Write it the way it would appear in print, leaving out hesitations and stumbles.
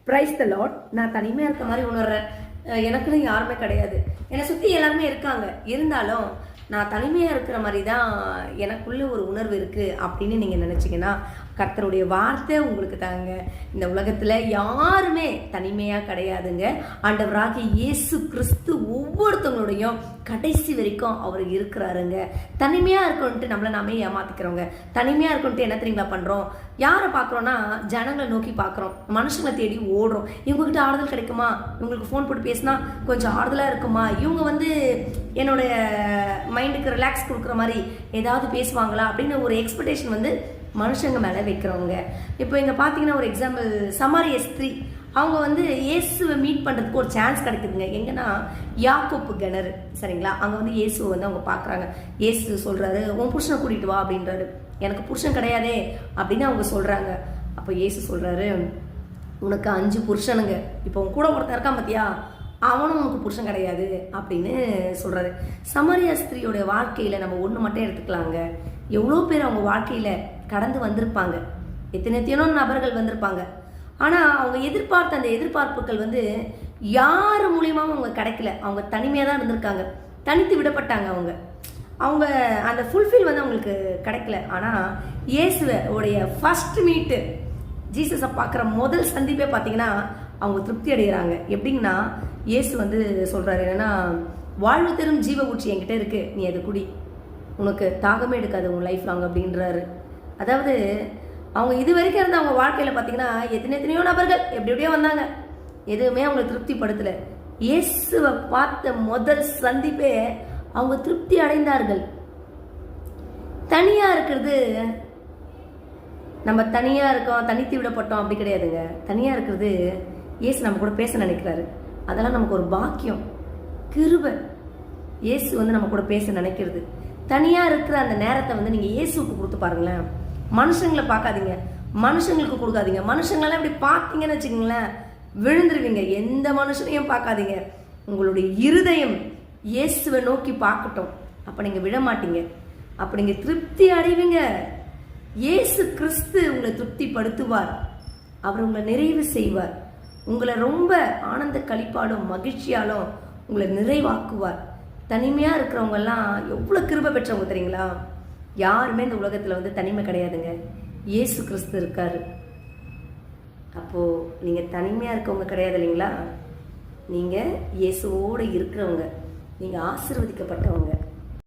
Praise the Lord. நான் தனிமையாக இருக்க மாதிரி உணர்றேன். எனக்குன்னு யாருமே கிடையாது. என்னை சுற்றி எல்லாருமே இருக்காங்க. இருந்தாலும் நான் தனிமையாக இருக்கிற மாதிரி தான் எனக்குள்ள ஒரு உணர்வு இருக்குது அப்படின்னு நீங்கள் நினச்சிங்கன்னா கர்த்தருடைய வார்த்தை உங்களுக்கு தாங்க. இந்த உலகத்தில் யாருமே தனிமையாக கிடையாதுங்க. ஆண்டவராகிய இயேசு கிறிஸ்து ஒவ்வொருத்தவங்களுடையும் கடைசி வரைக்கும் அவர் இருக்கிறாருங்க. தனிமையாக இருக்கணுன்ட்டு நம்மளை நாமே ஏமாத்திக்கிறோங்க. தனிமையாக இருக்கணுன்ட்டு என்ன தெரியுங்களா பண்ணுறோம்? யாரை பார்க்குறோன்னா ஜனங்களை நோக்கி பார்க்குறோம், மனுஷங்களை தேடி ஓடுறோம். இவங்ககிட்ட ஆறுதல் கிடைக்குமா, இவங்களுக்கு ஃபோன் போட்டு பேசினா கொஞ்சம் ஆறுதலாக இருக்குமா, இவங்க என்னுடைய மைண்டுக்கு ரிலாக்ஸ் கொடுக்குற மாதிரி ஏதாவது பேசுவாங்களா அப்படின்னு ஒரு எக்ஸ்பெக்டேஷன் மனுஷங்க மேலே வைக்கிறவங்க. இப்போ இங்கே பார்த்தீங்கன்னா ஒரு எக்ஸாம்பிள், சமாரிய ஸ்திரீ அவங்க இயேசுவை மீட் பண்ணுறதுக்கு ஒரு சான்ஸ் கிடைக்குதுங்க. எங்கன்னா யாக்கோப்பு கிணறு, சரிங்களா? அங்கே இயேசுவை அவங்க பார்க்குறாங்க. இயேசு சொல்கிறாரு, உன் புருஷனை கூட்டிகிட்டு வா அப்படின்றாரு. எனக்கு புருஷன் கிடையாதே அப்படின்னு அவங்க சொல்கிறாங்க. அப்போ இயேசு சொல்கிறாரு, உனக்கு 5 புருஷனுங்க, இப்போ உன் கூட ஒருத்தன் இருக்கான் பார்த்தியா, அவனும் உனக்கு புருஷன் கிடையாது அப்படின்னு சொல்கிறாரு. சமாரியா ஸ்திரீயோடைய வாழ்க்கையில் நம்ம ஒன்று மட்டும் எடுத்துக்கலாங்க. எவ்வளோ பேர் அவங்க வாழ்க்கையில் கடந்து வந்திருப்பாங்க, எத்தனையோ நபர்கள் வந்திருப்பாங்க. ஆனால் அவங்க எதிர்பார்த்த அந்த எதிர்பார்ப்புகள் யார் மூலியமாகவும் அவங்க கிடைக்கல. அவங்க தனிமையாக தான் இருந்திருக்காங்க, தனித்து விடப்பட்டாங்க. அவங்க அந்த ஃபுல்ஃபில் அவங்களுக்கு கிடைக்கல. ஆனால் இயேசுவோடைய ஃபர்ஸ்ட் மீட்டு, ஜீசஸை பார்க்குற முதல் சந்திப்பே பார்த்தீங்கன்னா அவங்க திருப்தி அடைகிறாங்க. எப்படிங்கன்னா இயேசு சொல்கிறாரு, என்னன்னா வாழ்வு தரும் ஜீவ ஊற்றி என்கிட்ட இருக்குது, நீ அது குடி, உனக்கு தாகமே எடுக்காது உன் லைஃப் லாங் அப்படின்றாரு. அதாவது அவங்க இது வரைக்கும் இருந்த அவங்க வாழ்க்கையில் பார்த்தீங்கன்னா எத்தனையோ நபர்கள் எப்படியோ வந்தாங்க, எதுவுமே அவங்களை திருப்திப்படுத்தலை. இயேசுவை பார்த்த முதல் சந்திப்பே அவங்க திருப்தி அடைந்தார்கள். தனியாக இருக்கிறது, நம்ம தனியாக இருக்கோம், தனித்து விடப்பட்டோம் அப்படி கிடையாதுங்க. தனியாக இருக்கிறது இயேசு நம்ம கூட பேச நினைக்கிறாரு. அதெல்லாம் நமக்கு ஒரு பாக்கியம், கிருபை. இயேசு நம்ம கூட பேச நினைக்கிறது. தனியாக இருக்கிற அந்த நேரத்தை நீங்கள் இயேசுக்கு கொடுத்து பாருங்களேன். மனுஷங்களை பார்க்காதீங்க, மனுஷங்களுக்கு கொடுக்காதீங்க. மனுஷங்களெல்லாம் இப்படி பார்த்தீங்கன்னு வச்சுக்கோங்களேன், விழுந்துருவீங்க. எந்த மனுஷனையும் பார்க்காதீங்க. உங்களுடைய இருதயம் இயேசுவை நோக்கி பார்க்கட்டும். அப்போ நீங்கள் விட மாட்டீங்க, அப்போ நீங்கள் திருப்தி அடைவீங்க. இயேசு கிறிஸ்து உங்களை திருப்திப்படுத்துவார், அவர் உங்களை நிறைவு செய்வார். உங்களை ரொம்ப ஆனந்த களிப்பாலும் மகிழ்ச்சியாலும் உங்களை நிறைவாக்குவார். தனிமையாக இருக்கிறவங்கெல்லாம் எவ்வளோ கிருபை பெற்றவங்க தெரியுங்களா? யாருமே இந்த உலகத்தில் தனிமை கிடையாதுங்க. இயேசு கிறிஸ்து இருக்காரு. அப்போது நீங்கள் தனிமையாக இருக்கவங்க கிடையாது இல்லைங்களா? நீங்கள் இயேசுவோடு இருக்கிறவங்க, நீங்கள் ஆசீர்வதிக்கப்பட்டவங்க.